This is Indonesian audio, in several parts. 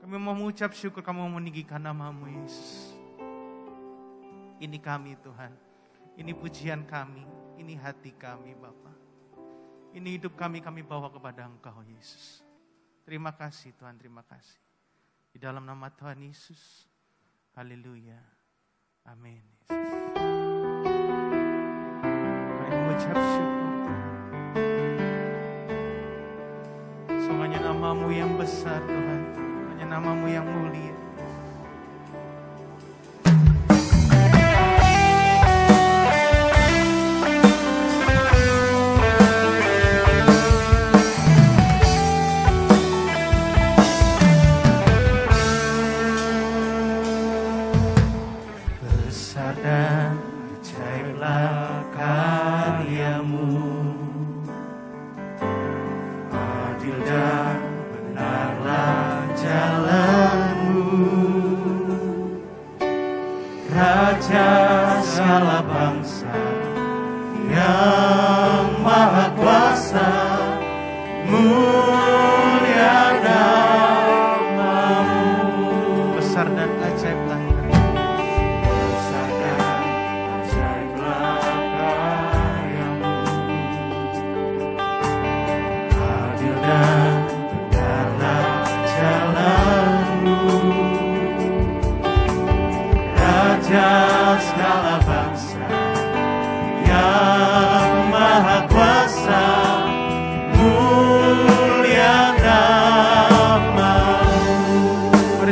Kami mau mengucap syukur, kami mau meninggikan nama-Mu Yesus. Ini kami Tuhan, ini pujian kami, ini hati kami Bapa. Ini hidup kami bawa kepada Engkau Yesus. Terima kasih Tuhan, terima kasih. Di dalam nama Tuhan Yesus, haleluya, amin. Kami mengucap syukur Tuhan. Semuanya nama-Mu yang besar Tuhan, hanya nama-Mu yang mulia.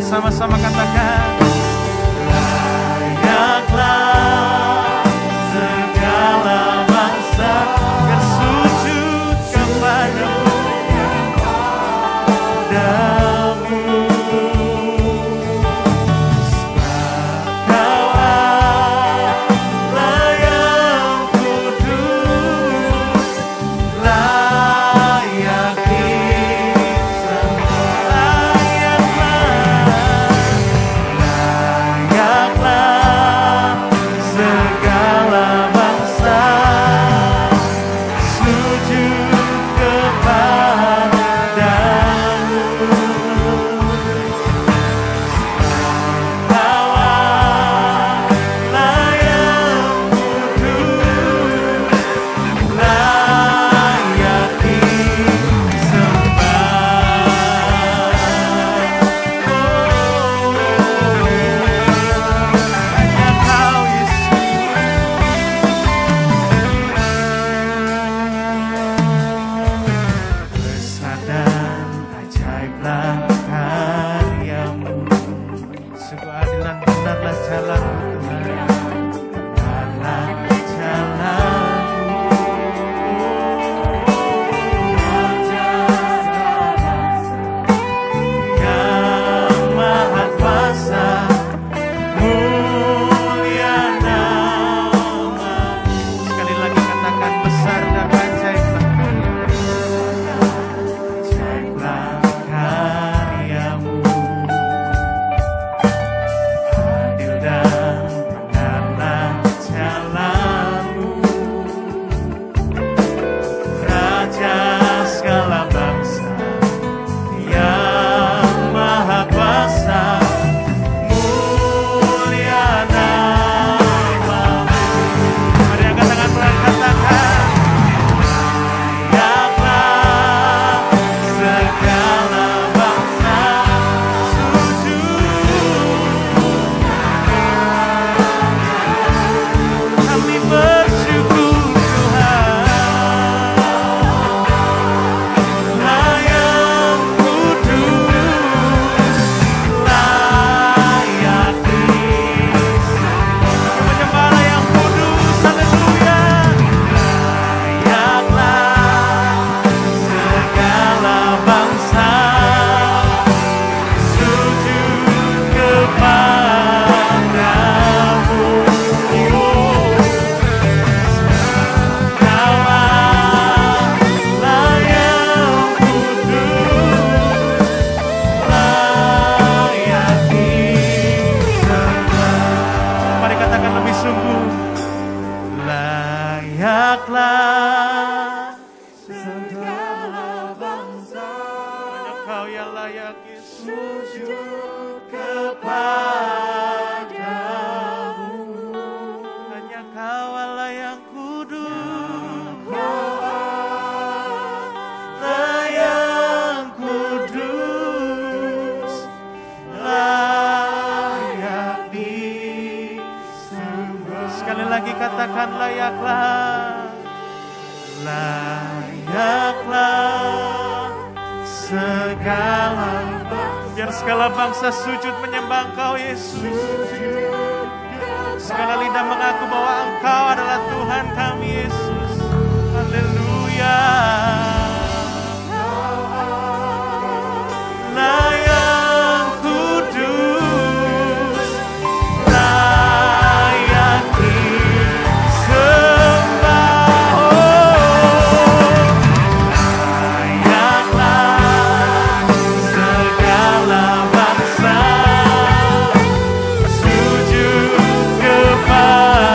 Sama-sama katakan, layaklah segala bangsa bersujud kepadamu, sebab Kau Allah yang kudus, layak besar dan ajaib. Engkau yang layak Yesus. Sujud kepadamu. Hanya Kau Allah yang kudus. Allah yang kudus, layak disembah. Sekali lagi katakan layaklah. Layaklah segala bangsa. Biar segala bangsa sujud menyembah Engkau Yesus. Segala lidah mengaku bahwa Engkau adalah Tuhan kami Yesus. Haleluya. Layak kudus, layak disembah. Layaklah segala bangsa sujud kepadamu.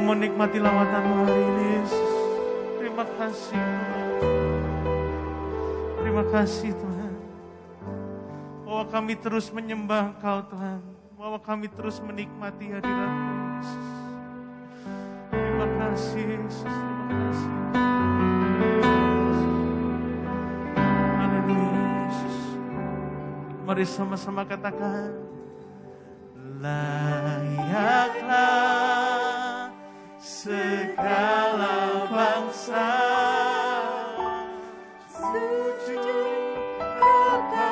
menikmati lawatan-Mu hari ini, Yesus. Terima kasih, Tuhan. Terima kasih, Tuhan. Bahwa kami terus menyembah Engkau, Tuhan. Bahwa kami terus menikmati hadirat-Mu, Yesus. Terima kasih, Yesus. Terima kasih. Haleluya, Yesus. Mari sama-sama katakan, layaklah segala bangsa sujud kepadamu.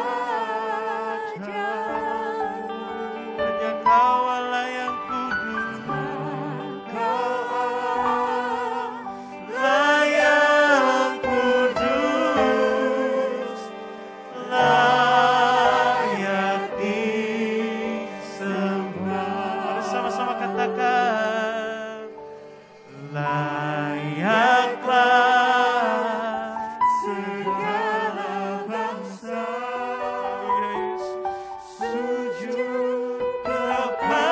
hanya Kau Allah yang kudus, Kau Allah yang kudus, layak disembah. mari sama-sama katakan, layaklah segala bangsa sujud kepadamu.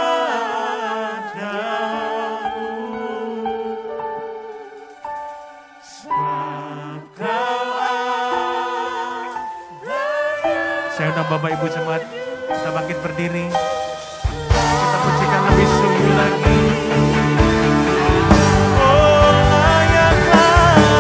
Sebab Kau Allah. Saya undang Bapak Ibu jemaat, kita bangkit berdiri, kita pujikan lebih sungguh lagi. Oh, layaklah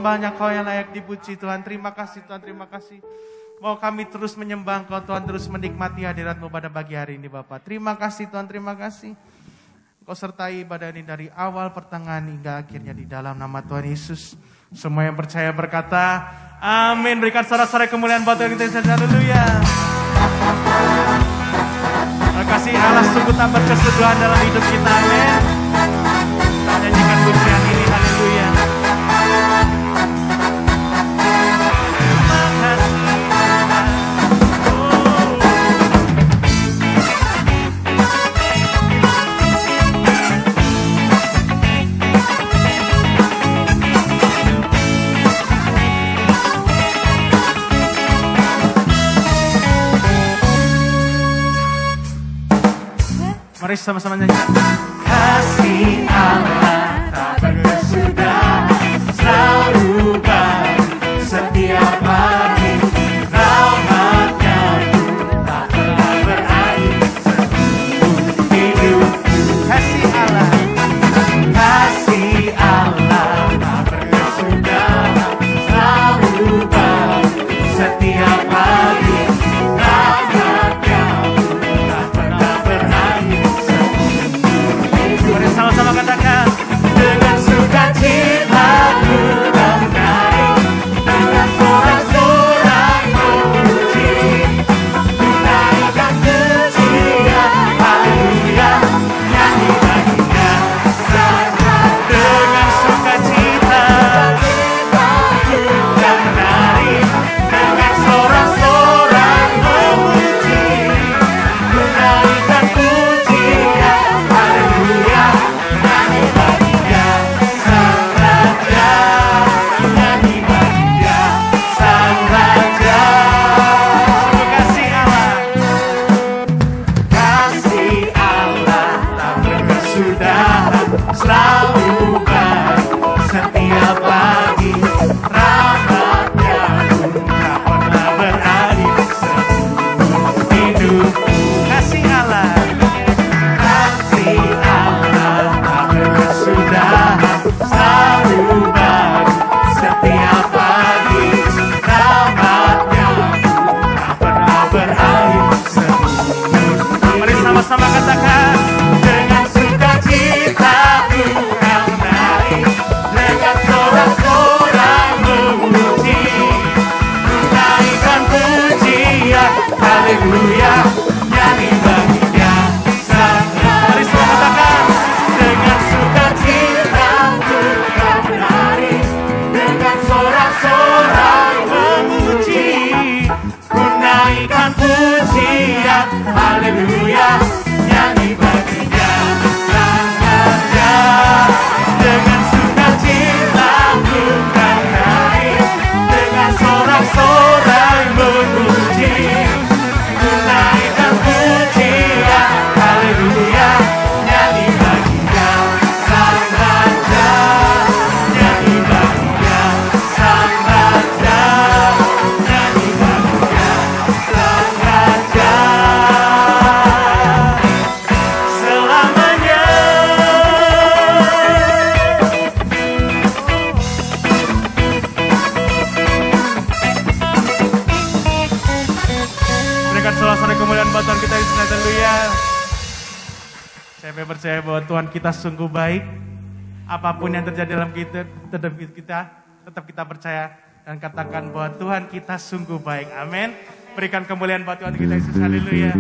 Bapa, hanya Kau yang layak dipuji Tuhan. Terima kasih Tuhan, terima kasih. Mau kami terus menyembah Kau Tuhan, terus menikmati hadirat-Mu pada pagi hari ini Bapa. Terima kasih Tuhan, terima kasih. Kau sertai ibadah ini dari awal, pertengahan, hingga akhirnya di dalam nama Tuhan Yesus. Semua yang percaya berkata, amin. Berikan sorak-sorai kemuliaan buat Tuhan kita. Haleluya. Terima kasih Allah sungguh tak berkesudahan dalam hidup kita. Amin. Kita nyanyikan pujian ini. Haleluya. Mari sama-sama nyanyi. Kasih Allah tak berkesudahan, selalu baru setiap pagi. Rahmat-Nya tak pernah berakhir seumur hidupku. Kasih Allah, Kasih Allah tak berkesudahan, selalu baru setiap pagi. Rahmat-Nya tak pernah berakhir. mari sama-sama katakan. Dengan sukacita ku menari, dengan sorak-sorai memuji, ku naikkan pujian, haleluya, nyanyi baginya sangat. Dengan sukacita ku menari, dengan sorak-sorai memuji, ku naikkan pujian, haleluya, nyanyi baginya sang raja, nyanyi baginya sang raja. Kasih Allah, Kasih Allah tak berkesudahan, selalu baru setiap pagi. Rahmat-Nya tak pernah berakhir seumur hidupku. kasih Allah, Kasih Allah tak berkesudahan, selalu baru setiap pagi. Rahmat-Nya tak pernah berakhir seumur. mari sama-sama katakan. Dengan sukacita ku menari, dengan sorak-sorai memuji, ku naikkan pujian, haleluya, nyanyi baginya sang raja. Mari semua katakan. Dengan sukacita ku menari, dengan sorak-sorai memuji, ku naikkan pujian, haleluya, nyanyi baginya sang raja. Dengan sukacita ku menari, dengan sorak-sorai memuji, ku naikkan pujian, haleluya, nyanyi baginya sang raja, nyanyi baginya sang raja, nyanyi baginya sang raja. Selamanya. Berikan sorak-sorai kemuliaan buat Tuhan kita di sini. Haleluya. Saya percaya bahwa Tuhan kita sungguh baik. Apapun yang terjadi dalam kita, tetap kita percaya dan katakan bahwa Tuhan kita sungguh baik. Amin. Berikan kemuliaan buat Tuhan kita Yesus. Haleluya.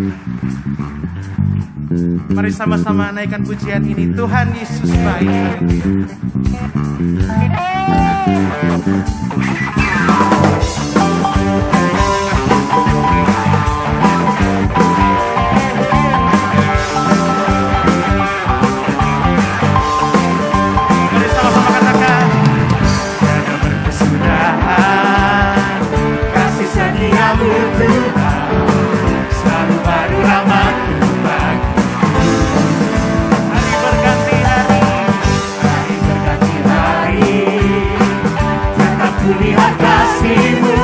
Mari sama-sama naikkan pujian ini. Tuhan Yesus baik. Haleluya. Mari sama-sama katakan. Tiada berkesudahan, kasih setia-Mu Tuhan, selalu baru rahmat-Mu bagiku. Hari berganti hari, Hari berganti hari, tetap kulihat kasih-Mu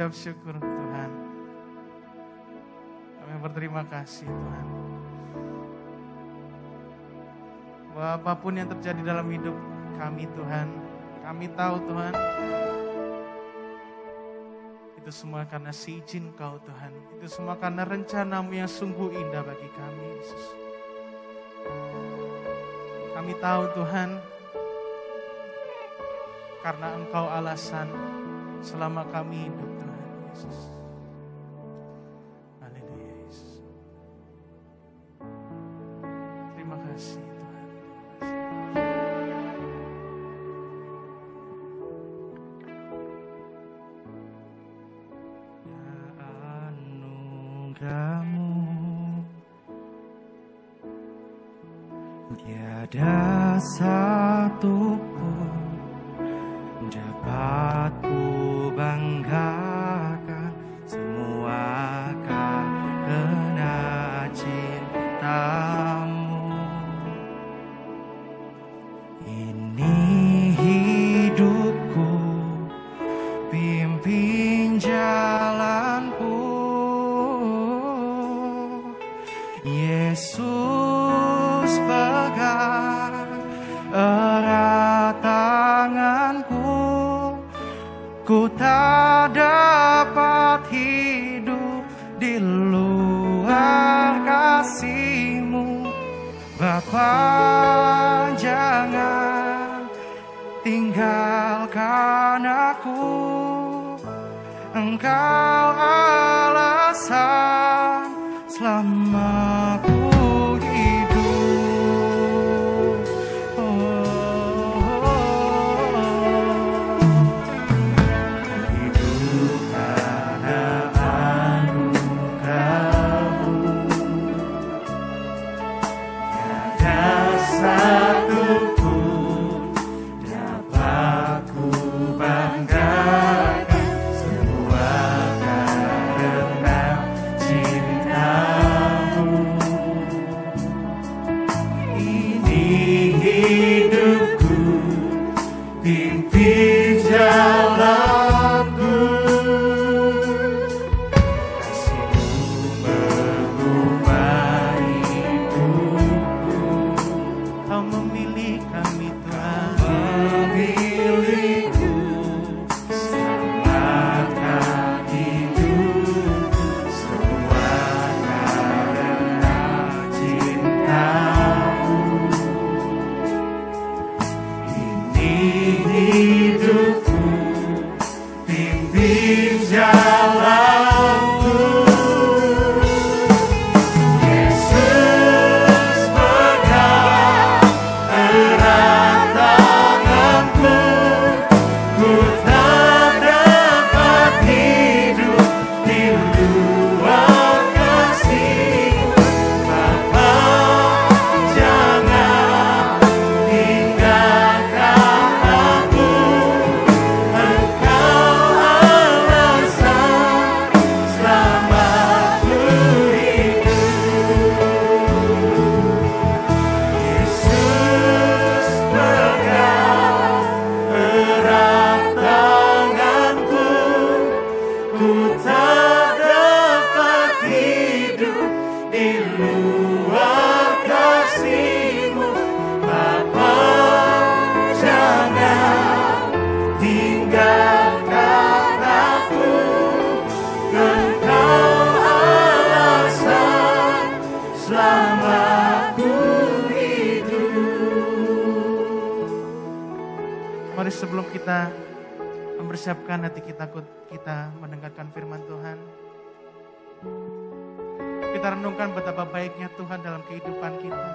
mengucap syukur Tuhan. Kami berterima kasih Tuhan. Bahwa apapun yang terjadi dalam hidup kami Tuhan, kami tahu Tuhan, itu semua karena seizin Kau Tuhan. Itu semua karena rencana-Mu yang sungguh indah bagi kami Yesus. Kami tahu Tuhan, karena Engkau alasan selama kami hidup Tuhan Yesus. Haleluya Yesus. Terima kasih Tuhan. Ya anugerah-Mu tiada satu pun dapat ku banggakan, semua karena cinta-Mu. Ini hidupku, pimpin jalanku, Yesus pegang erat tanganku. Ku tak dapat hidup di luar kasih-Mu, Bapa, jangan tinggalkan aku. Engkau alasan selama ku hidup. Hidup karena anugerah-Mu, tiada satu pun dapat ku banggakan, semua karena cinta-Mu. Ini hidupku, pimpin jalanku, kasih-Mu mengubah hidupku. Kau memilih kami Tuhan. Memilihku, selamatkan hidupku, semua karena cinta-Mu. Ini hidupku, pimpin jalanku, Yesus pegang erat tanganku. Ku tak dapat hidup di luar kasih-Mu, Bapa, jangan tinggalkan aku. Engkau alasan selama ku hidup. Yesus pegang erat tanganku. Ku tak dapat hidup di luar kasih-Mu, Bapa, jangan tinggalkan aku. Engkau alasan selama ku hidup. Mari sebelum kita mempersiapkan hati kita mendengarkan firman Tuhan, kita renungkan betapa baiknya Tuhan dalam kehidupan kita.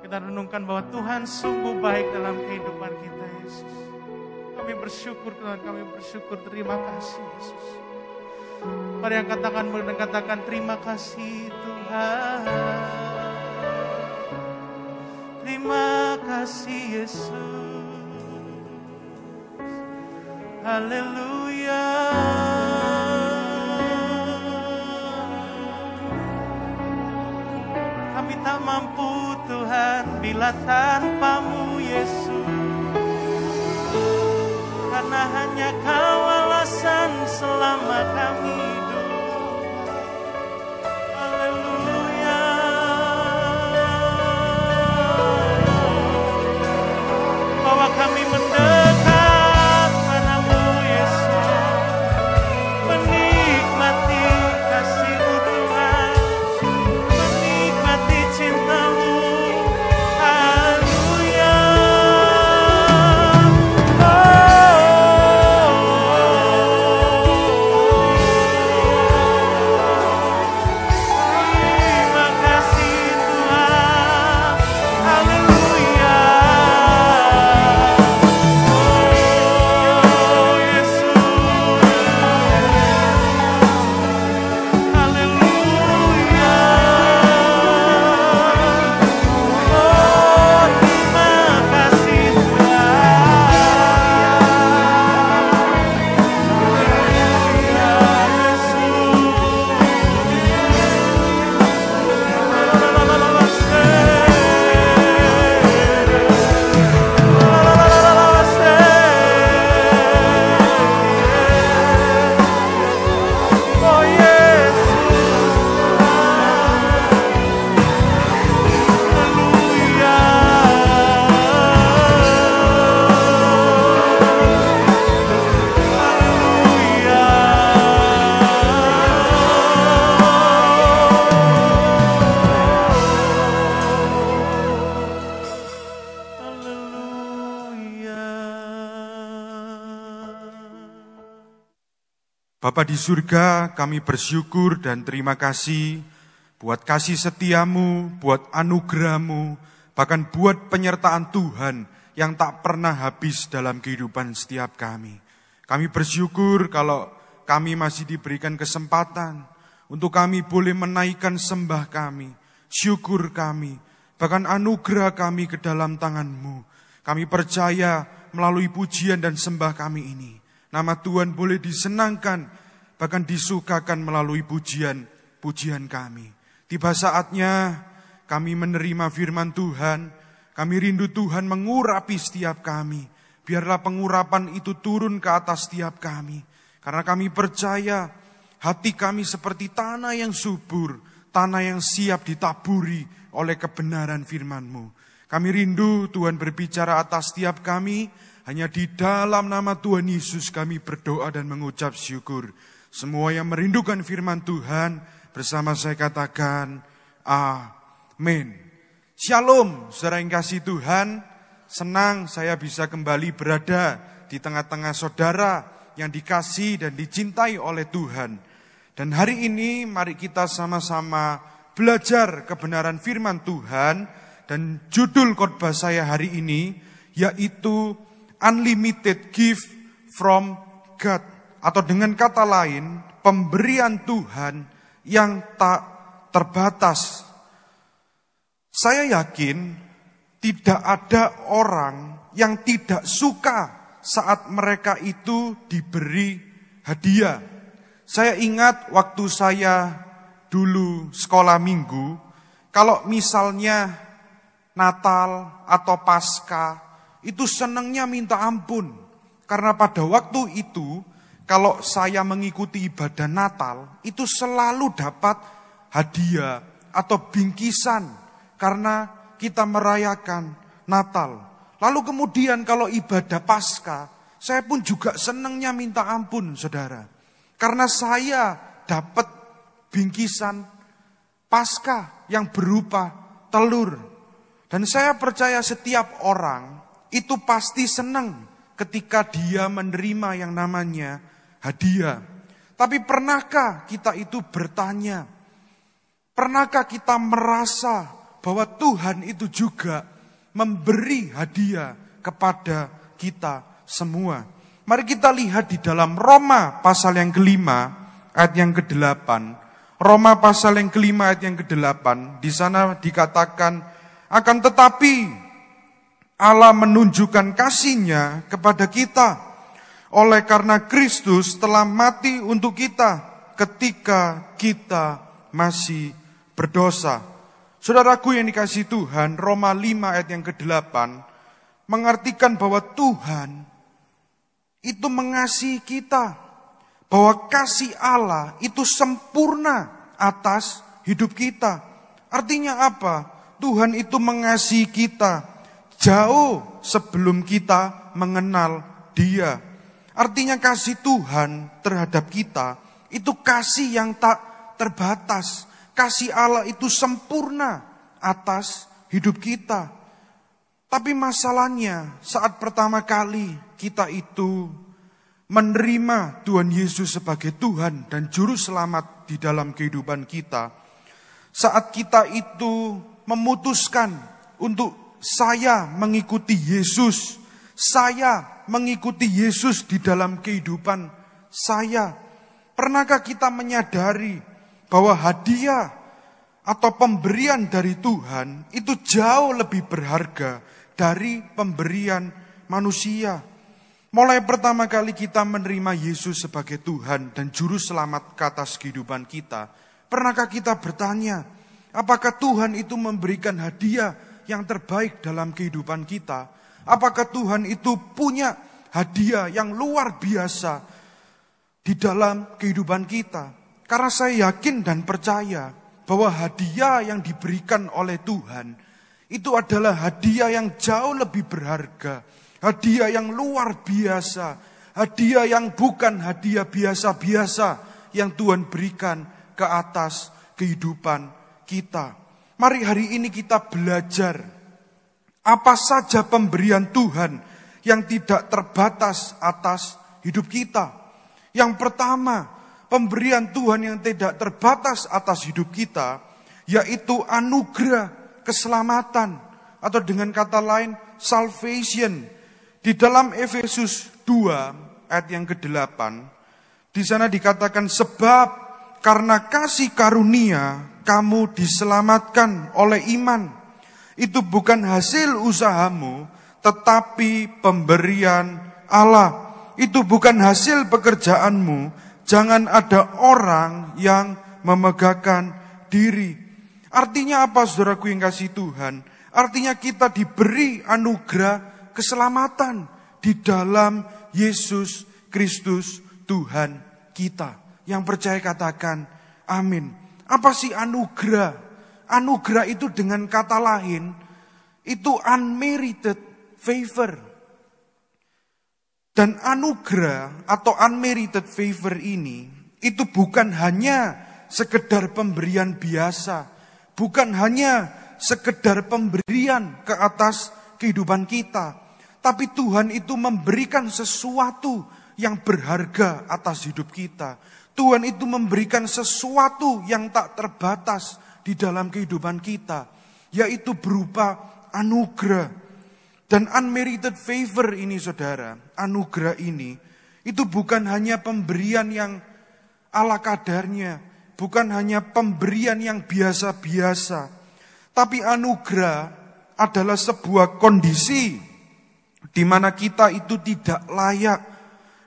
Kita renungkan bahwa Tuhan sungguh baik dalam kehidupan kita Yesus. Kami bersyukur Tuhan, kami bersyukur, terima kasih Yesus. Mari katakan terima kasih Tuhan. Terima kasih Yesus. Haleluya. Kami tak mampu Tuhan bila tanpa-Mu Yesus. Karena hanya Kau alasan selama kami hidup. Haleluya. Bahwa kami mendekat padamu Yesus, menikmati kasih-Mu Tuhan, menikmati cinta-Mu. Haleluya. Terima kasih Tuhan. Haleluya. Oh Yesus. Haleluya. Oh terima kasih Tuhan. Oh Yesus. Bapa di surga, kami bersyukur dan terima kasih buat kasih setiamu, buat anugerahmu, bahkan buat penyertaan Tuhan yang tak pernah habis dalam kehidupan setiap kami. Kami bersyukur kalau kami masih diberikan kesempatan untuk kami boleh menaikkan sembah kami, syukur kami, bahkan anugerah kami ke dalam tangan-Mu. Kami percaya melalui pujian dan sembah kami ini, nama Tuhan boleh disenangkan, bahkan disukakan melalui pujian kami. Tiba saatnya kami menerima firman Tuhan, kami rindu Tuhan mengurapi setiap kami. Biarlah pengurapan itu turun ke atas setiap kami. Karena kami percaya hati kami seperti tanah yang subur, tanah yang siap ditaburi oleh kebenaran firman-Mu. Kami rindu Tuhan berbicara atas setiap kami. Hanya di dalam nama Tuhan Yesus kami berdoa dan mengucap syukur. Semua yang merindukan firman Tuhan bersama saya katakan amin. Shalom saudara yang kasih Tuhan. Senang saya bisa kembali berada di tengah-tengah saudara yang dikasih dan dicintai oleh Tuhan. Dan hari ini mari kita sama-sama belajar kebenaran firman Tuhan. Dan judul khotbah saya hari ini yaitu Unlimited Gift from God, atau dengan kata lain, pemberian Tuhan yang tak terbatas. Saya yakin tidak ada orang yang tidak suka saat mereka itu diberi hadiah. Saya ingat waktu saya dulu sekolah minggu, kalau misalnya Natal atau Paskah, itu senangnya minta ampun. Karena pada waktu itu, kalau saya mengikuti ibadah Natal, itu selalu dapat hadiah atau bingkisan. Karena kita merayakan Natal. Lalu kemudian kalau ibadah Paskah, saya pun juga senangnya minta ampun, saudara. Karena saya dapat bingkisan Paskah yang berupa telur. Dan saya percaya setiap orang itu pasti senang ketika dia menerima yang namanya hadiah. Tapi pernahkah kita itu bertanya? Pernahkah kita merasa bahwa Tuhan itu juga memberi hadiah kepada kita semua? Mari kita lihat di dalam Roma pasal yang kelima ayat yang ke-8. Roma pasal yang kelima ayat yang ke-8. Di sana dikatakan, akan tetapi Allah menunjukkan kasih-Nya kepada kita oleh karena Kristus telah mati untuk kita ketika kita masih berdosa. Saudaraku yang dikasihi Tuhan, Roma 5 ayat yang ke-8 mengartikan bahwa Tuhan itu mengasihi kita. Bahwa kasih Allah itu sempurna atas hidup kita. Artinya apa? Tuhan itu mengasihi kita jauh sebelum kita mengenal Dia. Artinya kasih Tuhan terhadap kita itu kasih yang tak terbatas. Kasih Allah itu sempurna atas hidup kita. Tapi masalahnya saat pertama kali kita itu menerima Tuhan Yesus sebagai Tuhan dan Juru Selamat di dalam kehidupan kita. Saat kita itu memutuskan untuk saya mengikuti Yesus. Saya mengikuti Yesus di dalam kehidupan saya. Pernahkah kita menyadari bahwa hadiah atau pemberian dari Tuhan itu jauh lebih berharga dari pemberian manusia? Mulai pertama kali kita menerima Yesus sebagai Tuhan dan Juru Selamat atas kehidupan kita, pernahkah kita bertanya, apakah Tuhan itu memberikan hadiah yang terbaik dalam kehidupan kita? Apakah Tuhan itu punya hadiah yang luar biasa di dalam kehidupan kita? Karena saya yakin dan percaya bahwa hadiah yang diberikan oleh Tuhan itu adalah hadiah yang jauh lebih berharga. Hadiah yang luar biasa. Hadiah yang bukan hadiah biasa-biasa yang Tuhan berikan ke atas kehidupan kita. Mari hari ini kita belajar apa saja pemberian Tuhan yang tidak terbatas atas hidup kita. Yang pertama, pemberian Tuhan yang tidak terbatas atas hidup kita, yaitu anugerah keselamatan, atau dengan kata lain, salvation. Di dalam Efesus 2 ayat yang ke-8, di sana dikatakan, sebab karena kasih karunia kamu diselamatkan oleh iman. Itu bukan hasil usahamu, tetapi pemberian Allah. Itu bukan hasil pekerjaanmu. Jangan ada orang yang memegahkan diri. Artinya apa, saudaraku yang kasih Tuhan? Artinya kita diberi anugerah keselamatan di dalam Yesus Kristus Tuhan kita. Yang percaya katakan amin. Apa sih anugerah? Anugerah itu dengan kata lain, itu unmerited favor. Dan anugerah atau unmerited favor ini, itu bukan hanya sekedar pemberian biasa. Bukan hanya sekedar pemberian ke atas kehidupan kita. Tapi Tuhan itu memberikan sesuatu yang berharga atas hidup kita. Tuhan itu memberikan sesuatu yang tak terbatas di dalam kehidupan kita, yaitu berupa anugerah. Dan unmerited favor ini, saudara, anugerah ini, itu bukan hanya pemberian yang ala kadarnya, bukan hanya pemberian yang biasa-biasa, tapi anugerah adalah sebuah kondisi di mana kita itu tidak layak,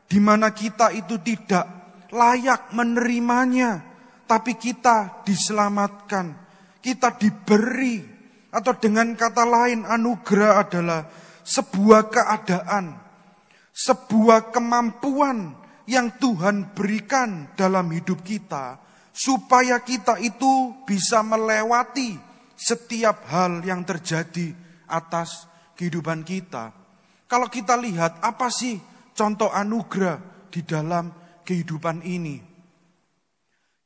di mana kita itu tidak layak menerimanya, tapi kita diselamatkan, kita diberi, atau dengan kata lain, anugerah adalah sebuah keadaan, sebuah kemampuan yang Tuhan berikan dalam hidup kita, supaya kita itu bisa melewati setiap hal yang terjadi atas kehidupan kita. Kalau kita lihat apa sih contoh anugerah di dalam kehidupan ini?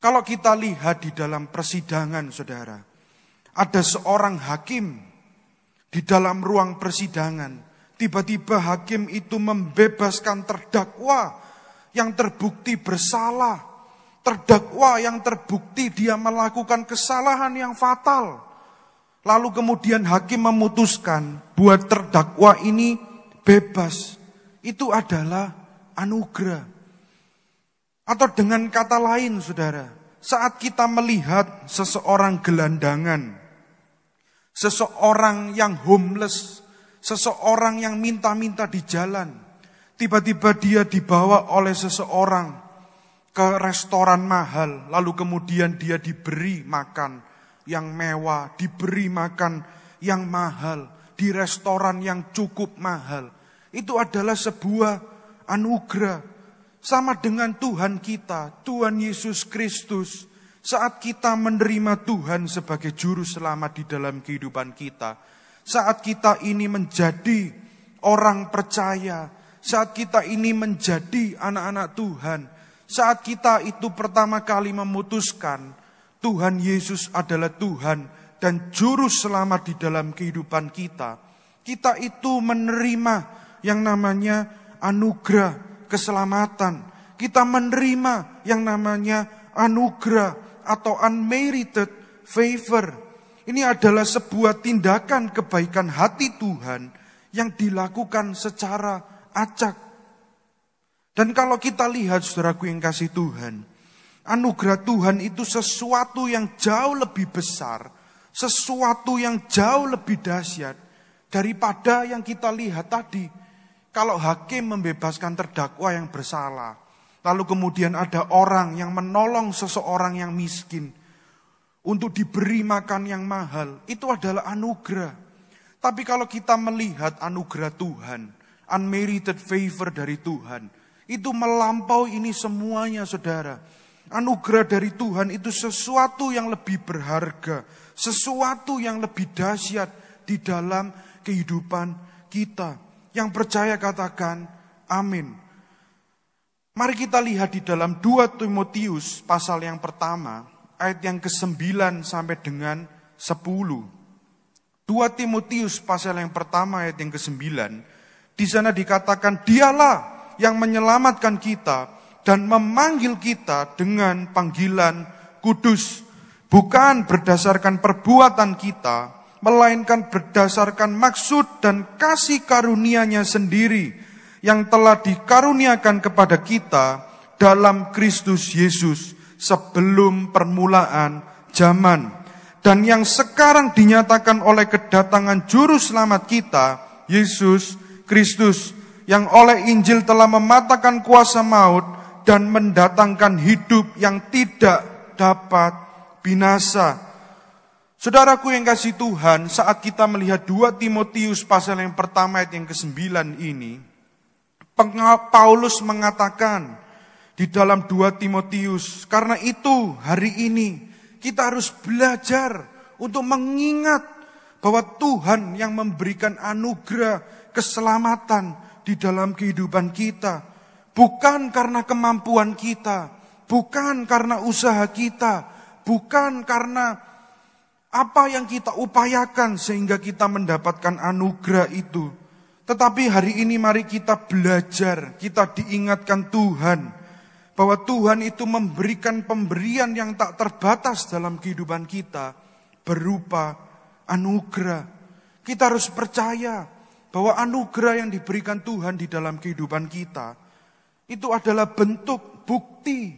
Kalau kita lihat di dalam persidangan, saudara, ada seorang hakim di dalam ruang persidangan. Tiba-tiba hakim itu membebaskan terdakwa yang terbukti bersalah. Terdakwa yang terbukti dia melakukan kesalahan yang fatal. Lalu kemudian hakim memutuskan buat terdakwa ini bebas. Itu adalah anugerah. Atau dengan kata lain, saudara, saat kita melihat seseorang gelandangan, seseorang yang homeless, seseorang yang minta-minta di jalan, tiba-tiba dia dibawa oleh seseorang ke restoran mahal, lalu kemudian dia diberi makan yang mewah, diberi makan yang mahal, di restoran yang cukup mahal. Itu adalah sebuah anugerah. Sama dengan Tuhan kita, Tuhan Yesus Kristus. Saat kita menerima Tuhan sebagai juru selamat di dalam kehidupan kita. Saat kita ini menjadi orang percaya. Saat kita ini menjadi anak-anak Tuhan. Saat kita itu pertama kali memutuskan Tuhan Yesus adalah Tuhan dan juru selamat di dalam kehidupan kita. Kita itu menerima yang namanya anugerah keselamatan. Kita menerima yang namanya anugerah atau unmerited favor. Ini adalah sebuah tindakan kebaikan hati Tuhan yang dilakukan secara acak. Dan kalau kita lihat, saudaraku yang kasih Tuhan, anugerah Tuhan itu sesuatu yang jauh lebih besar, sesuatu yang jauh lebih dahsyat daripada yang kita lihat tadi. Kalau hakim membebaskan terdakwa yang bersalah, lalu kemudian ada orang yang menolong seseorang yang miskin untuk diberi makan yang mahal, itu adalah anugerah. Tapi kalau kita melihat anugerah Tuhan, unmerited favor dari Tuhan, itu melampaui ini semuanya, saudara. Anugerah dari Tuhan itu sesuatu yang lebih berharga, sesuatu yang lebih dahsyat di dalam kehidupan kita. Yang percaya katakan amin. Mari kita lihat di dalam 2 Timotius pasal yang pertama, ayat yang ke-9 sampai dengan 10. 2 Timotius pasal yang pertama ayat yang ke-9, di sana dikatakan, dialah yang menyelamatkan kita dan memanggil kita dengan panggilan kudus, bukan berdasarkan perbuatan kita, melainkan berdasarkan maksud dan kasih karunia-Nya sendiri yang telah dikaruniakan kepada kita dalam Kristus Yesus sebelum permulaan zaman, dan yang sekarang dinyatakan oleh kedatangan juru selamat kita, Yesus Kristus, yang oleh Injil telah mematahkan kuasa maut dan mendatangkan hidup yang tidak dapat binasa. Saudaraku yang kasih Tuhan, saat kita melihat 2 Timotius pasal yang pertama ayat yang ke-9 ini, Paulus mengatakan di dalam 2 Timotius, karena itu hari ini kita harus belajar untuk mengingat bahwa Tuhan yang memberikan anugerah keselamatan di dalam kehidupan kita. Bukan karena kemampuan kita, bukan karena usaha kita, bukan karena apa yang kita upayakan sehingga kita mendapatkan anugerah itu. Tetapi hari ini mari kita belajar, kita diingatkan Tuhan, bahwa Tuhan itu memberikan pemberian yang tak terbatas dalam kehidupan kita, berupa anugerah. Kita harus percaya bahwa anugerah yang diberikan Tuhan di dalam kehidupan kita, itu adalah bentuk bukti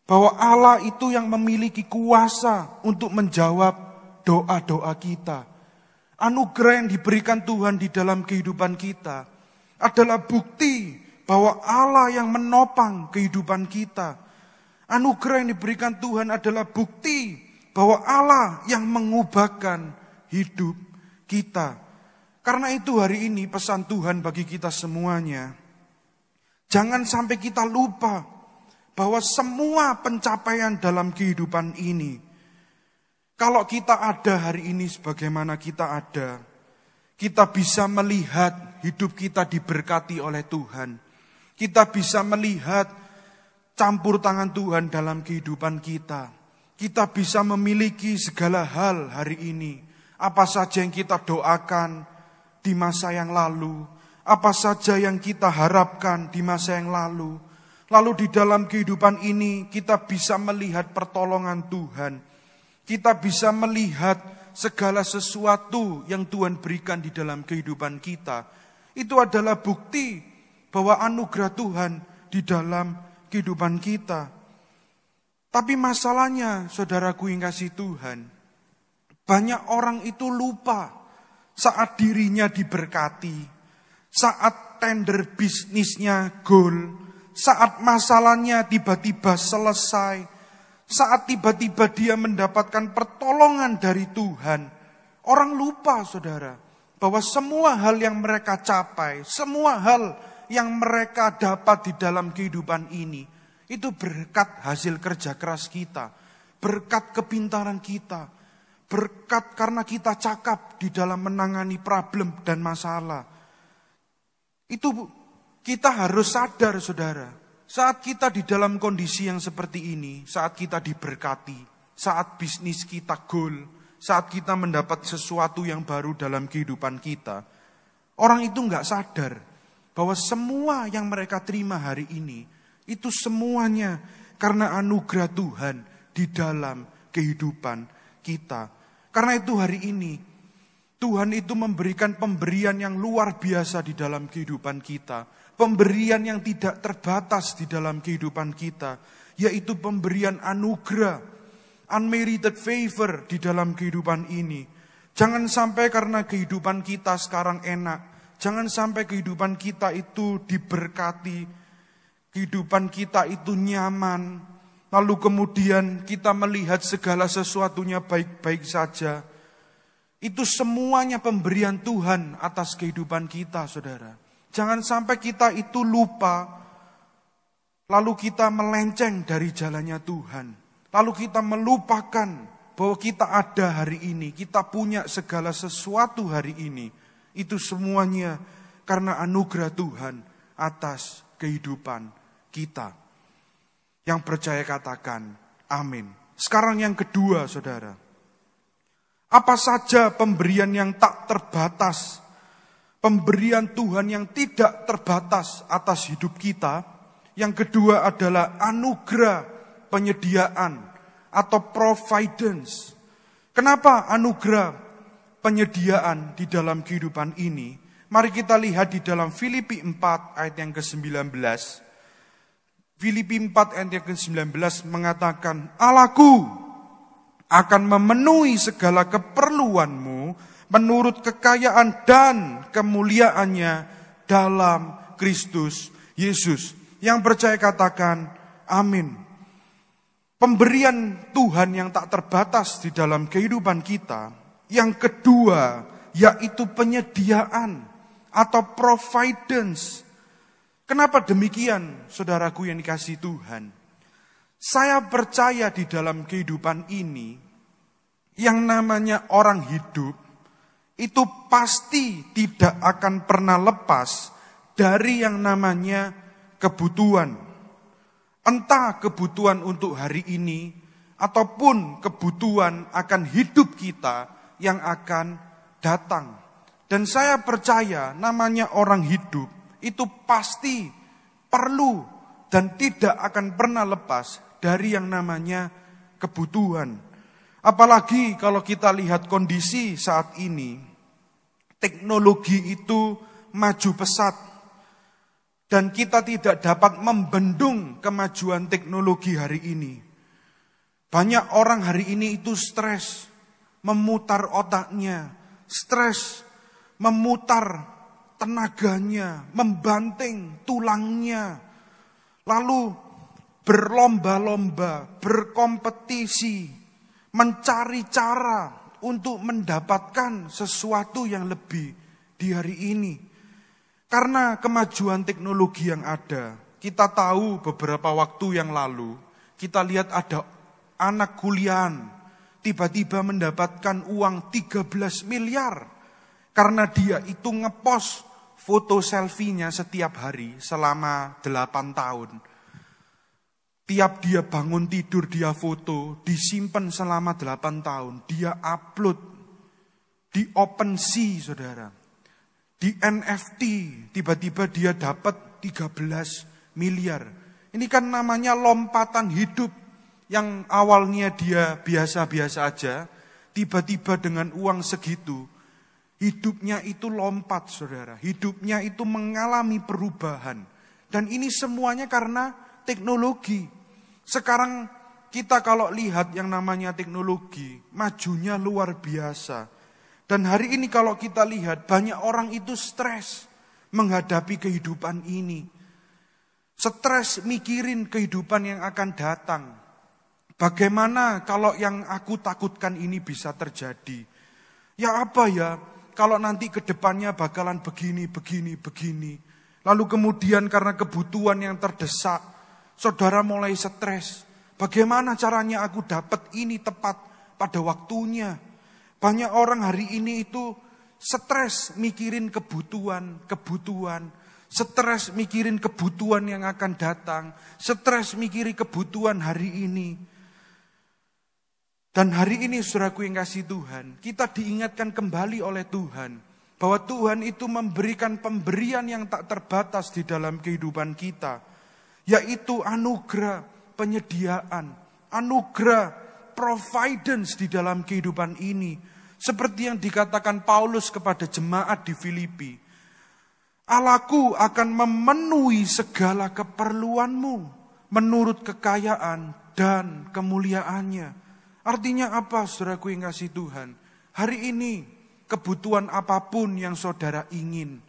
bahwa Allah itu yang memiliki kuasa untuk menjawab doa-doa kita. Anugerah yang diberikan Tuhan di dalam kehidupan kita adalah bukti bahwa Allah yang menopang kehidupan kita. Anugerah yang diberikan Tuhan adalah bukti bahwa Allah yang mengubahkan hidup kita. Karena itu hari ini pesan Tuhan bagi kita semuanya, jangan sampai kita lupa bahwa semua pencapaian dalam kehidupan ini, kalau kita ada hari ini sebagaimana kita ada, kita bisa melihat hidup kita diberkati oleh Tuhan. Kita bisa melihat campur tangan Tuhan dalam kehidupan kita. Kita bisa memiliki segala hal hari ini. Apa saja yang kita doakan di masa yang lalu, apa saja yang kita harapkan di masa yang lalu. Lalu di dalam kehidupan ini kita bisa melihat pertolongan Tuhan. Kita bisa melihat segala sesuatu yang Tuhan berikan di dalam kehidupan kita. Itu adalah bukti bahwa anugerah Tuhan di dalam kehidupan kita. Tapi masalahnya, saudaraku yang kasih Tuhan, banyak orang itu lupa saat dirinya diberkati, saat tender bisnisnya goal, saat masalahnya tiba-tiba selesai, saat tiba-tiba dia mendapatkan pertolongan dari Tuhan. Orang lupa, saudara, bahwa semua hal yang mereka capai, semua hal yang mereka dapat di dalam kehidupan ini, itu berkat hasil kerja keras kita, berkat kepintaran kita, berkat karena kita cakap di dalam menangani problem dan masalah. Itu kita harus sadar, saudara, saat kita di dalam kondisi yang seperti ini, saat kita diberkati, saat bisnis kita goal, saat kita mendapat sesuatu yang baru dalam kehidupan kita, orang itu nggak sadar bahwa semua yang mereka terima hari ini, itu semuanya karena anugerah Tuhan di dalam kehidupan kita. Karena itu hari ini, Tuhan itu memberikan pemberian yang luar biasa di dalam kehidupan kita. Pemberian yang tidak terbatas di dalam kehidupan kita, yaitu pemberian anugerah, unmerited favor di dalam kehidupan ini. Jangan sampai karena kehidupan kita sekarang enak, jangan sampai kehidupan kita itu diberkati, kehidupan kita itu nyaman, lalu kemudian kita melihat segala sesuatunya baik-baik saja. Itu semuanya pemberian Tuhan atas kehidupan kita, saudara. Jangan sampai kita itu lupa, lalu kita melenceng dari jalannya Tuhan. Lalu kita melupakan bahwa kita ada hari ini, kita punya segala sesuatu hari ini. Itu semuanya karena anugerah Tuhan atas kehidupan kita. Yang percaya katakan amin. Sekarang yang kedua, saudara. Apa saja pemberian yang tak terbatas, pemberian Tuhan yang tidak terbatas atas hidup kita. Yang kedua adalah anugerah penyediaan atau providence. Kenapa anugerah penyediaan di dalam kehidupan ini? Mari kita lihat di dalam Filipi 4 ayat yang ke-19. Filipi 4 ayat yang ke-19 mengatakan, Allahku akan memenuhi segala keperluanmu menurut kekayaan dan kemuliaannya dalam Kristus Yesus. Yang percaya katakan amin. Pemberian Tuhan yang tak terbatas di dalam kehidupan kita. Yang kedua, yaitu penyediaan atau providence. Kenapa demikian, saudaraku yang dikasihi Tuhan? Saya percaya di dalam kehidupan ini, yang namanya orang hidup, itu pasti tidak akan pernah lepas dari yang namanya kebutuhan. Entah kebutuhan untuk hari ini, ataupun kebutuhan akan hidup kita yang akan datang. Dan saya percaya namanya orang hidup itu pasti perlu dan tidak akan pernah lepas dari yang namanya kebutuhan. Apalagi kalau kita lihat kondisi saat ini, teknologi itu maju pesat. Dan kita tidak dapat membendung kemajuan teknologi hari ini. Banyak orang hari ini itu stres, memutar otaknya, stres, memutar tenaganya, membanting tulangnya. Lalu berlomba-lomba, berkompetisi, mencari cara untuk mendapatkan sesuatu yang lebih di hari ini. Karena kemajuan teknologi yang ada, kita tahu beberapa waktu yang lalu, kita lihat ada anak kuliahan, tiba-tiba mendapatkan uang 13 miliar. Karena dia itu ngepost foto selfie-nya setiap hari selama 8 tahun. Tiap dia bangun tidur, dia foto, disimpan selama 8 tahun. Dia upload di OpenSea, saudara. Di NFT, tiba-tiba dia dapat 13 miliar. Ini kan namanya lompatan hidup. Yang awalnya dia biasa-biasa aja, tiba-tiba dengan uang segitu, hidupnya itu lompat, saudara. Hidupnya itu mengalami perubahan. Dan ini semuanya karena teknologi. Sekarang kita kalau lihat yang namanya teknologi, majunya luar biasa. Dan hari ini kalau kita lihat, banyak orang itu stres menghadapi kehidupan ini. Stres mikirin kehidupan yang akan datang. Bagaimana kalau yang aku takutkan ini bisa terjadi? Ya apa ya, kalau nanti ke depannya bakalan begini. Lalu kemudian karena kebutuhan yang terdesak, saudara mulai stres. Bagaimana caranya aku dapat ini tepat pada waktunya? Banyak orang hari ini itu stres mikirin kebutuhan. Stres mikirin kebutuhan yang akan datang. Stres mikirin kebutuhan hari ini. Dan hari ini saudaraku yang kasih Tuhan, kita diingatkan kembali oleh Tuhan. Bahwa Tuhan itu memberikan pemberian yang tak terbatas di dalam kehidupan kita. Yaitu anugerah penyediaan, anugerah providence di dalam kehidupan ini. Seperti yang dikatakan Paulus kepada jemaat di Filipi. Allahku akan memenuhi segala keperluanmu menurut kekayaan dan kemuliaannya. Artinya apa saudaraku yang kasih Tuhan? Hari ini kebutuhan apapun yang saudara ingin,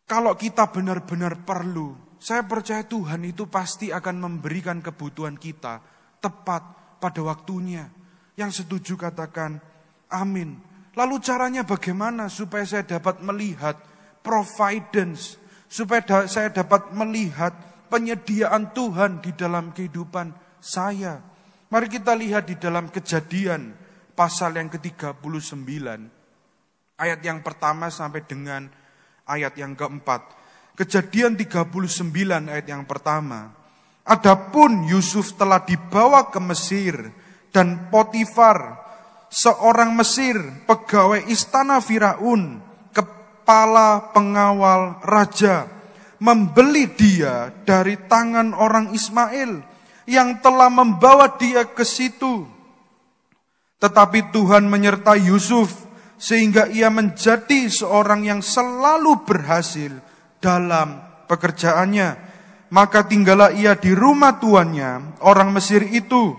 kalau kita benar-benar perlu, saya percaya Tuhan itu pasti akan memberikan kebutuhan kita tepat pada waktunya. Yang setuju katakan amin. Lalu caranya bagaimana supaya saya dapat melihat providence, supaya saya dapat melihat penyediaan Tuhan di dalam kehidupan saya. Mari kita lihat di dalam Kejadian pasal yang ke-39. Ayat yang pertama sampai dengan ayat yang keempat. Kejadian 39 ayat yang pertama. Adapun Yusuf telah dibawa ke Mesir dan Potifar, seorang Mesir, pegawai istana Firaun, kepala pengawal raja, membeli dia dari tangan orang Ismail yang telah membawa dia ke situ. Tetapi Tuhan menyertai Yusuf sehingga ia menjadi seorang yang selalu berhasil dalam pekerjaannya. Maka tinggallah ia di rumah tuannya, orang Mesir itu.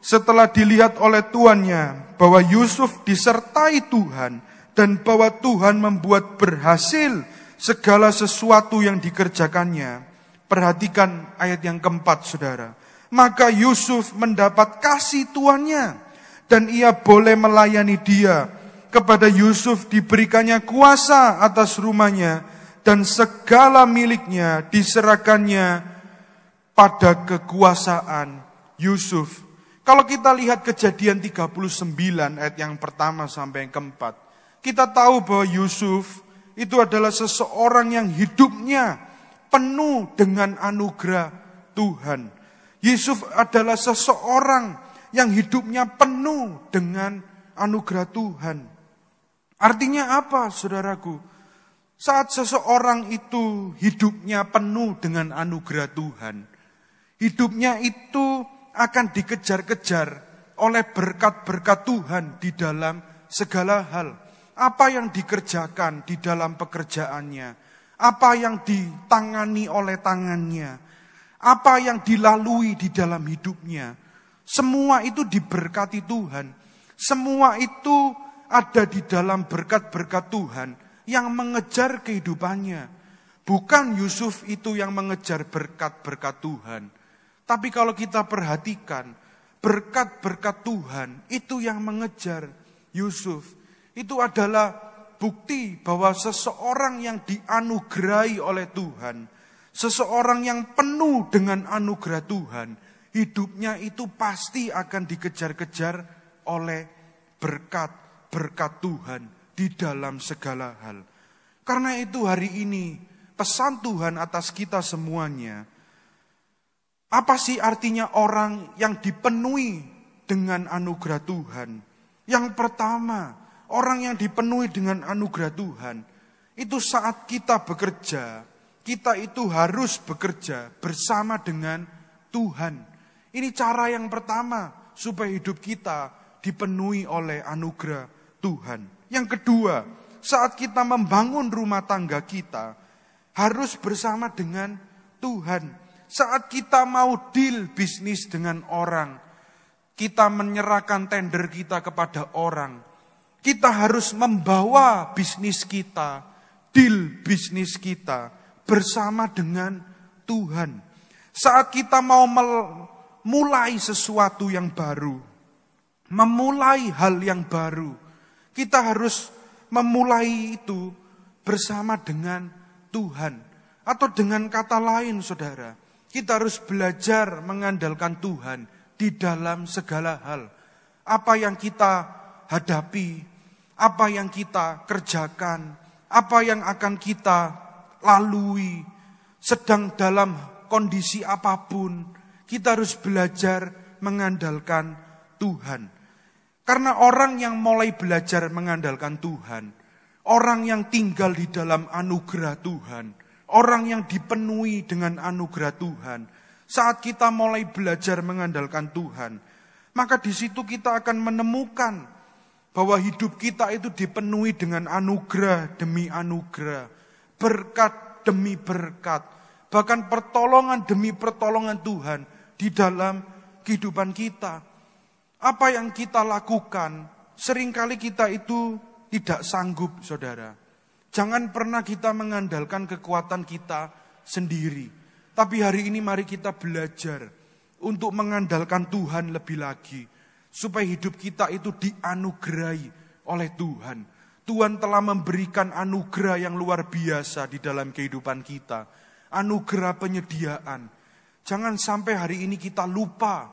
Setelah dilihat oleh tuannya bahwa Yusuf disertai Tuhan dan bahwa Tuhan membuat berhasil segala sesuatu yang dikerjakannya. Perhatikan ayat yang keempat, saudara. Maka Yusuf mendapat kasih tuannya dan ia boleh melayani dia. Kepada Yusuf diberikannya kuasa atas rumahnya dan segala miliknya diserahkannya pada kekuasaan Yusuf. Kalau kita lihat Kejadian 39 ayat yang pertama sampai yang keempat, kita tahu bahwa Yusuf itu adalah seseorang yang hidupnya penuh dengan anugerah Tuhan. Yusuf adalah seseorang yang hidupnya penuh dengan anugerah Tuhan. Artinya apa, saudaraku? Saat seseorang itu hidupnya penuh dengan anugerah Tuhan, hidupnya itu akan dikejar-kejar oleh berkat-berkat Tuhan di dalam segala hal. Apa yang dikerjakan di dalam pekerjaannya, apa yang ditangani oleh tangannya, apa yang dilalui di dalam hidupnya, semua itu diberkati Tuhan. Semua itu ada di dalam berkat-berkat Tuhan yang mengejar kehidupannya. Bukan Yusuf itu yang mengejar berkat-berkat Tuhan. Tapi kalau kita perhatikan, berkat-berkat Tuhan itu yang mengejar Yusuf. Itu adalah bukti bahwa seseorang yang dianugerahi oleh Tuhan, seseorang yang penuh dengan anugerah Tuhan, hidupnya itu pasti akan dikejar-kejar oleh berkat Tuhan di dalam segala hal. Karena itu hari ini pesan Tuhan atas kita semuanya. Apa sih artinya orang yang dipenuhi dengan anugerah Tuhan? Yang pertama, orang yang dipenuhi dengan anugerah Tuhan, itu saat kita bekerja, kita itu harus bekerja bersama dengan Tuhan. Ini cara yang pertama supaya hidup kita dipenuhi oleh anugerah Tuhan. Yang kedua, saat kita membangun rumah tangga kita, harus bersama dengan Tuhan. Saat kita mau deal bisnis dengan orang, kita menyerahkan tender kita kepada orang, kita harus membawa bisnis kita, deal bisnis kita bersama dengan Tuhan. Saat kita mau mulai sesuatu yang baru, memulai hal yang baru, kita harus memulai itu bersama dengan Tuhan. Atau dengan kata lain saudara, kita harus belajar mengandalkan Tuhan di dalam segala hal. Apa yang kita hadapi, apa yang kita kerjakan, apa yang akan kita lalui, sedang dalam kondisi apapun, kita harus belajar mengandalkan Tuhan. Karena orang yang mulai belajar mengandalkan Tuhan, orang yang tinggal di dalam anugerah Tuhan, orang yang dipenuhi dengan anugerah Tuhan, saat kita mulai belajar mengandalkan Tuhan, maka di situ kita akan menemukan bahwa hidup kita itu dipenuhi dengan anugerah demi anugerah, berkat demi berkat, bahkan pertolongan demi pertolongan Tuhan di dalam kehidupan kita. Apa yang kita lakukan, seringkali kita itu tidak sanggup, saudara. Jangan pernah kita mengandalkan kekuatan kita sendiri. Tapi hari ini mari kita belajar untuk mengandalkan Tuhan lebih lagi. Supaya hidup kita itu dianugerahi oleh Tuhan. Tuhan telah memberikan anugerah yang luar biasa di dalam kehidupan kita. Anugerah penyediaan. Jangan sampai hari ini kita lupa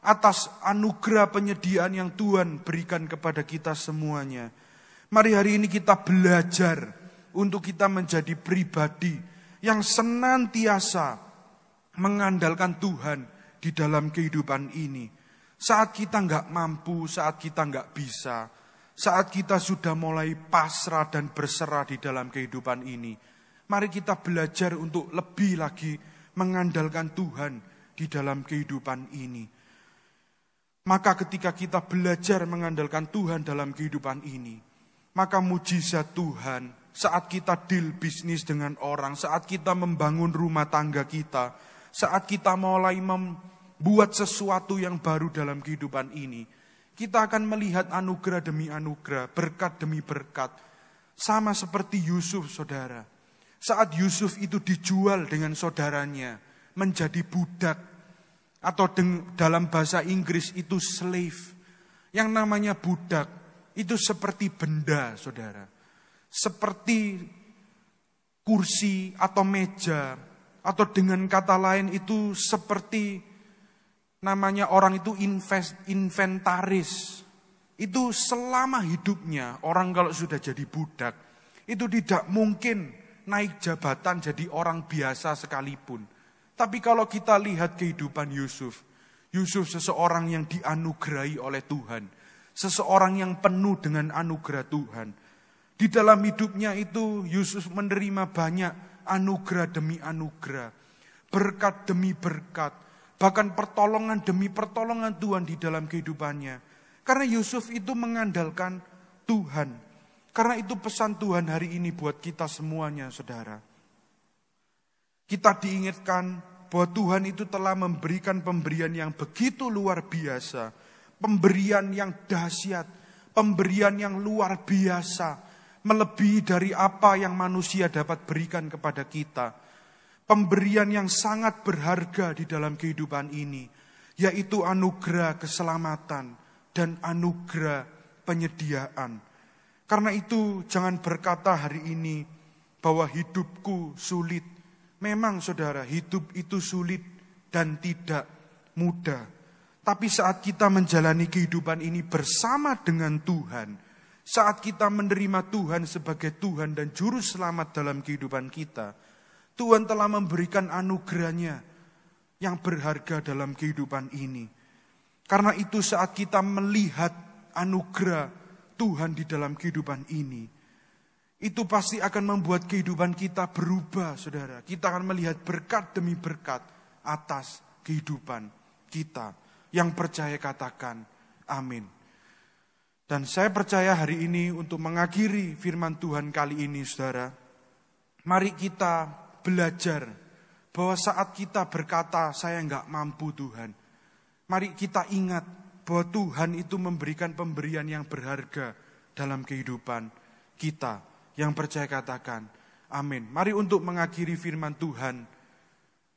atas anugerah penyediaan yang Tuhan berikan kepada kita semuanya. Mari hari ini kita belajar untuk kita menjadi pribadi yang senantiasa mengandalkan Tuhan di dalam kehidupan ini. Saat kita nggak mampu, saat kita nggak bisa, saat kita sudah mulai pasrah dan berserah di dalam kehidupan ini, mari kita belajar untuk lebih lagi mengandalkan Tuhan di dalam kehidupan ini. Maka ketika kita belajar mengandalkan Tuhan dalam kehidupan ini, maka mujizat Tuhan saat kita deal bisnis dengan orang, saat kita membangun rumah tangga kita, saat kita mulai membuat sesuatu yang baru dalam kehidupan ini, kita akan melihat anugerah demi anugerah, berkat demi berkat. Sama seperti Yusuf, saudara. Saat Yusuf itu dijual dengan saudaranya menjadi budak, atau dalam bahasa Inggris itu slave. Yang namanya budak itu seperti benda, saudara. Seperti kursi atau meja, atau dengan kata lain itu seperti namanya orang itu inventaris. Itu selama hidupnya orang kalau sudah jadi budak, itu tidak mungkin naik jabatan jadi orang biasa sekalipun. Tapi kalau kita lihat kehidupan Yusuf, Yusuf seseorang yang dianugerahi oleh Tuhan. Seseorang yang penuh dengan anugerah Tuhan. Di dalam hidupnya itu Yusuf menerima banyak anugerah demi anugerah. Berkat demi berkat. Bahkan pertolongan demi pertolongan Tuhan di dalam kehidupannya. Karena Yusuf itu mengandalkan Tuhan. Karena itu pesan Tuhan hari ini buat kita semuanya, saudara. Kita diingatkan bahwa Tuhan itu telah memberikan pemberian yang begitu luar biasa. Pemberian yang dahsyat. Pemberian yang luar biasa. Melebihi dari apa yang manusia dapat berikan kepada kita. Pemberian yang sangat berharga di dalam kehidupan ini. Yaitu anugerah keselamatan dan anugerah penyediaan. Karena itu jangan berkata hari ini bahwa hidupku sulit. Memang saudara, hidup itu sulit dan tidak mudah. Tapi saat kita menjalani kehidupan ini bersama dengan Tuhan, saat kita menerima Tuhan sebagai Tuhan dan Juru Selamat dalam kehidupan kita, Tuhan telah memberikan anugerahnya yang berharga dalam kehidupan ini. Karena itu saat kita melihat anugerah Tuhan di dalam kehidupan ini, itu pasti akan membuat kehidupan kita berubah, saudara. Kita akan melihat berkat demi berkat atas kehidupan kita. Yang percaya katakan amin. Dan saya percaya hari ini untuk mengakhiri firman Tuhan kali ini, saudara. Mari kita belajar bahwa saat kita berkata, saya enggak mampu Tuhan. Mari kita ingat bahwa Tuhan itu memberikan pemberian yang berharga dalam kehidupan kita. Yang percaya katakan amin. Mari untuk mengakhiri firman Tuhan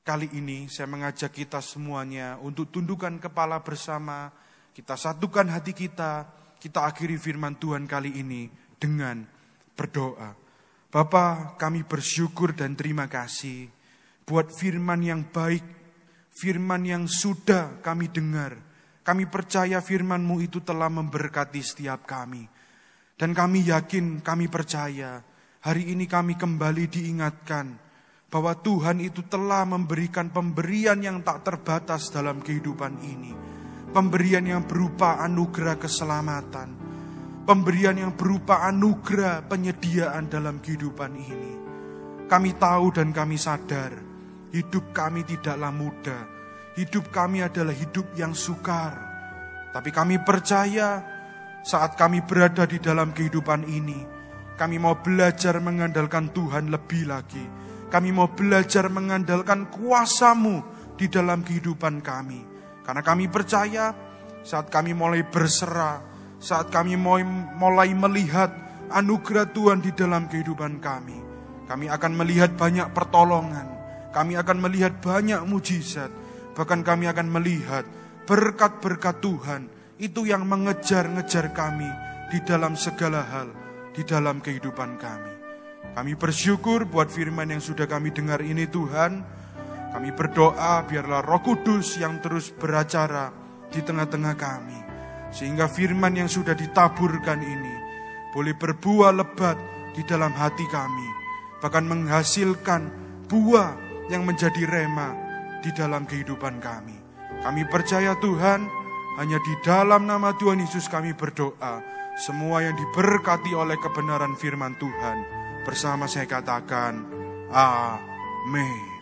kali ini, saya mengajak kita semuanya untuk tundukkan kepala bersama. Kita satukan hati kita. Kita akhiri firman Tuhan kali ini dengan berdoa. Bapa, kami bersyukur dan terima kasih buat firman yang baik, firman yang sudah kami dengar. Kami percaya firman-Mu itu telah memberkati setiap kami. Dan kami yakin, kami percaya, hari ini kami kembali diingatkan bahwa Tuhan itu telah memberikan pemberian yang tak terbatas dalam kehidupan ini. Pemberian yang berupa anugerah keselamatan. Pemberian yang berupa anugerah penyediaan dalam kehidupan ini. Kami tahu dan kami sadar, hidup kami tidaklah mudah. Hidup kami adalah hidup yang sukar. Tapi kami percaya saat kami berada di dalam kehidupan ini, kami mau belajar mengandalkan Tuhan lebih lagi. Kami mau belajar mengandalkan kuasa-Mu di dalam kehidupan kami. Karena kami percaya saat kami mulai berserah, saat kami mulai melihat anugerah Tuhan di dalam kehidupan kami, kami akan melihat banyak pertolongan, kami akan melihat banyak mujizat, bahkan kami akan melihat berkat-berkat Tuhan itu yang mengejar-ngejar kami di dalam segala hal, di dalam kehidupan kami. Kami bersyukur buat firman yang sudah kami dengar ini Tuhan. Kami berdoa biarlah Roh Kudus yang terus beracara di tengah-tengah kami. Sehingga firman yang sudah ditaburkan ini boleh berbuah lebat di dalam hati kami. Bahkan menghasilkan buah yang menjadi rema di dalam kehidupan kami. Kami percaya Tuhan, hanya di dalam nama Tuhan Yesus kami berdoa. Semua yang diberkati oleh kebenaran firman Tuhan. Bersama saya katakan, amin.